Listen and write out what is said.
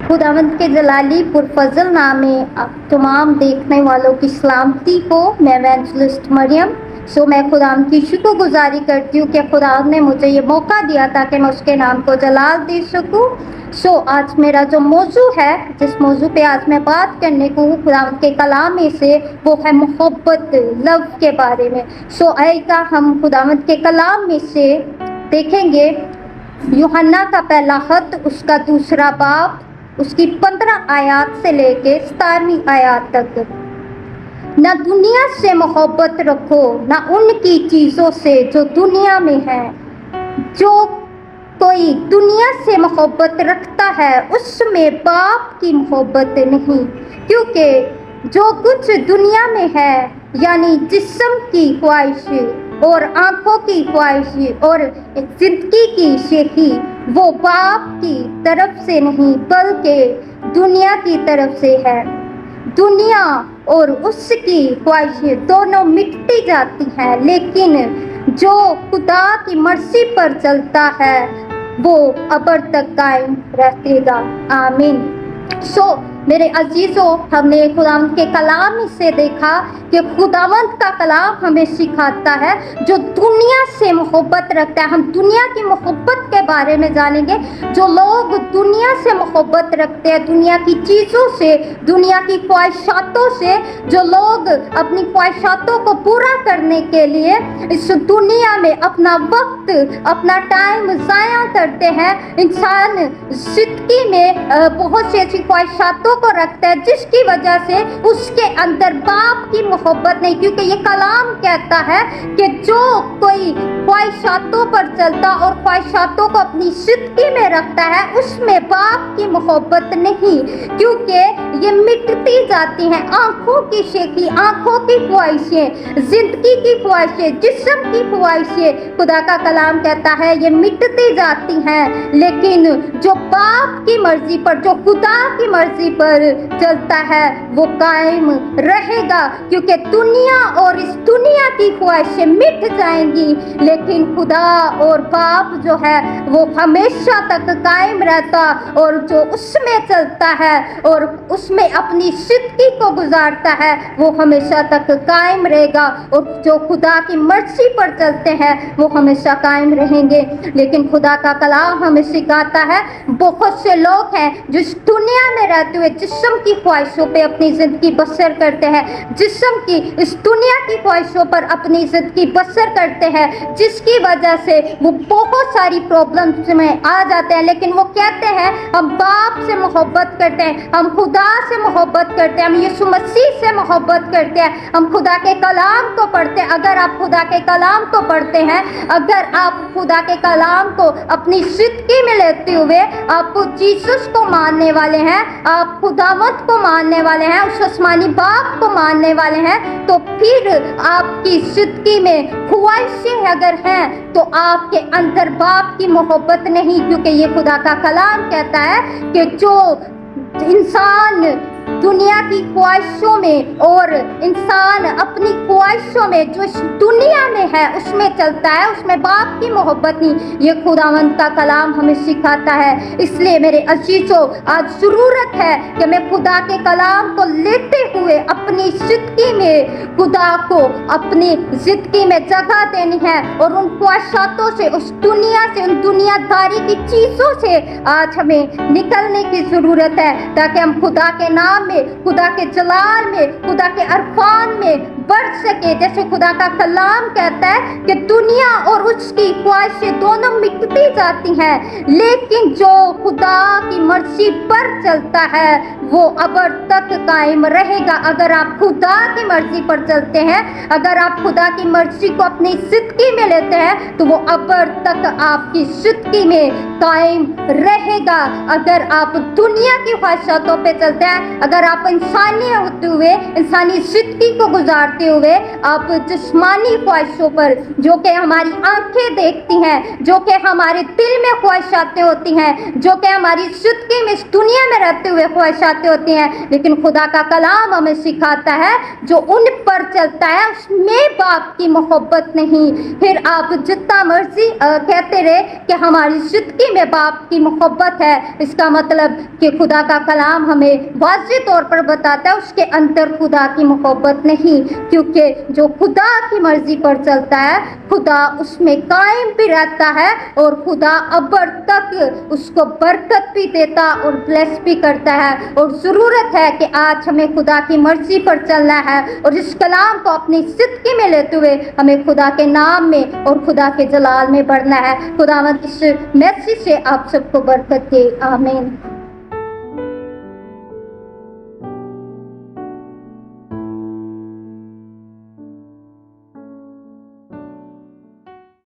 खुदावंद के जलाली पुरफजल नामे आप तमाम देखने वालों की सलामती हो। मैं एवेंजलिस्ट मरियम। मैं खुदावंद की शुक्रगुजारी करती हूँ कि खुदावंद ने मुझे ये मौका दिया ताकि मैं उसके नाम को जलाल दे सकूँ। आज मेरा जो मौजू है, जिस मौजू पे आज मैं बात करने को हूँ खुदावंद के कलाम में से, वो है मोहब्बत, लव के बारे में। आएगा हम खुदावंद के कलाम में से देखेंगे यूहन्ना का पहला खत, उसका दूसरा बाब, उसकी 15 आयत से लेके 17वीं आयत तक। ना दुनिया से मोहब्बत रखो, ना उनकी चीज़ों से जो दुनिया में है। जो कोई दुनिया से मोहब्बत रखता है उसमें बाप की मोहब्बत नहीं, क्योंकि जो कुछ दुनिया में है यानी जिस्म की ख्वाहिश और आंखों की ख्वाहिश और जिंदगी की शेखी, वो बाप की तरफ से नहीं बल्कि दुनिया की तरफ से है। दुनिया और उसकी ख्वाहिशें दोनों मिटती जाती हैं, लेकिन जो खुदा की मर्जी पर चलता है वो अबर तक कायम रहेगा। आमीन। मेरे अजीजों, हमने खुदावंद के कलाम से देखा कि खुदावंद का कलाम हमें सिखाता है जो दुनिया से मोहब्बत रखता है। हम दुनिया की मोहब्बत के बारे में जानेंगे। जो लोग दुनिया से मोहब्बत रखते हैं, दुनिया की चीज़ों से, दुनिया की ख्वाहिशातों से, जो लोग अपनी ख्वाहिशातों को पूरा करने के लिए इस दुनिया में अपना वक्त, अपना टाइम ज़ाया करते हैं। इंसान जिंदगी में बहुत सी ऐसी ख्वाहिशातों को रखता है जिसकी वजह से उसके अंदर बाप की मोहब्बत नहीं, क्योंकि ये कलाम कहता है कि जो कोई ख्वाहिशातों पर चलता और ख्वाहिशातों को अपनी जिंदगी में रखता है उसमें बाप की मोहब्बत नहीं, क्योंकि ये मिटती जाती हैं। आंखों की शेखी, आंखों की ख्वाहिशें, जिंदगी की ख्वाहिशें, जिस्म की ख्वाहिशें, खुदा का कलाम कहता है ये मिटती जाती हैं, लेकिन जो बाप की मर्जी पर, जो खुदा की मर्जी पर चलता है वो कायम रहेगा। क्योंकि दुनिया और इस दुनिया की ख्वाहिशें मिट जाएंगी, लेकिन खुदा और बाप जो है वो हमेशा तक कायम रहता, और जो उसमें चलता है और उसमें अपनी जिंदगी को गुजारता है वो हमेशा तक कायम रहेगा, और जो खुदा की मर्जी पर चलते हैं वो हमेशा कायम रहेंगे। लेकिन खुदा का कलाम हमें सिखाता है बहुत से लोग हैं जो इस दुनिया में रहते हुए जिस्म की ख्वाहिशों पे अपनी ज़िंदगी बसर करते हैं, जिस्म की, इस दुनिया की ख्वाहिशों पर अपनी ज़िंदगी बसर करते हैं, जिसकी वजह से वो बहुत सारी प्रॉब्लम्स में आ जाते हैं। लेकिन वो कहते हैं हम बाप से मोहब्बत करते हैं, हम खुदा से मोहब्बत करते हैं, हम यीशु मसीह से मोहब्बत करते हैं, हम खुदा के कलाम को पढ़ते हैं। अगर आप खुदा के कलाम को पढ़ते हैं, अगर आप खुदा के कलाम को अपनी ज़िंदगी में लेते हुए आप जीसस को मानने वाले हैं, आप खुदावंद को मानने वाले हैं, उस आसमानी बाप को मानने वाले हैं, तो फिर आपकी जिंदगी में ख्वाहिशें अगर हैं तो आपके अंदर बाप की मोहब्बत नहीं, क्योंकि ये खुदा का कलाम कहता है कि जो इंसान दुनिया की ख्वाहिशों में और इंसान अपनी ख्वाहिशों में जो इस दुनिया में है उसमें चलता है, उसमें बाप की मोहब्बत नहीं, ये खुदावंद का कलाम हमें सिखाता है। इसलिए मेरे अजीजों, आज ज़रूरत है कि मैं खुदा के कलाम को लेते हुए अपनी जिंदगी में खुदा को अपनी जिंदगी में जगह देनी है, और उन ख्वाहिशातों से, उस दुनिया से, उन दुनियादारी की चीज़ों से आज हमें निकलने की ज़रूरत है, ताकि हम खुदा के नाम में, खुदा के जलाल में, खुदा के अरफान में बढ़ सके। जैसे खुदा का कलाम कहता है कि दुनिया और उसकी ख्वाहिशें दोनों मिटती जाती हैं, लेकिन जो खुदा की मर्जी पर चलता है वो अबर तक कायम रहेगा। अगर आप खुदा की मर्जी पर चलते हैं, अगर आप खुदा की मर्जी को अपनी जिंदगी में लेते हैं तो वो अबर तक आपकी जिंदगी में कायम रहेगा। अगर आप दुनिया की ख्वाहिशातों पे चलते हैं, अगर आप इंसानी होते हुए, इंसानी जिंदगी को गुजारते हुए आप जिस्मानी ख्वाहिशों पर, जो कि हमारी आंखें देखती हैं, जो कि हमारे दिल में ख्वाहिशातें होती हैं, जो कि हमारी जिंदगी में, इस दुनिया में रहते हुए ख्वाहिशातें होती हैं, लेकिन खुदा का कलाम हमें सिखाता है जो उन पर चलता है उसमें बाप की मोहब्बत नहीं। फिर आप जितना मर्जी कहते रहे कि हमारी ज़िंदगी में बाप की मोहब्बत है, इसका मतलब कि खुदा का कलाम हमें वाज़ेह तौर पर बताता है उसके अंदर खुदा की मोहब्बत नहीं, क्योंकि जो खुदा की मर्जी पर चलता है खुदा उसमें कायम भी रहता है और खुदा अबर तक उसको बरकत भी देता और ब्लेस भी करता है। और ज़रूरत है कि आज हमें खुदा की मर्जी पर चलना है और इस कलाम को अपनी ज़िंदगी में लेते हुए हमें खुदा के नाम में और खुदा के जलाल में बढ़ना है। खुदावंद इस मैसेज से आप सबको बरकत दे, आमीन।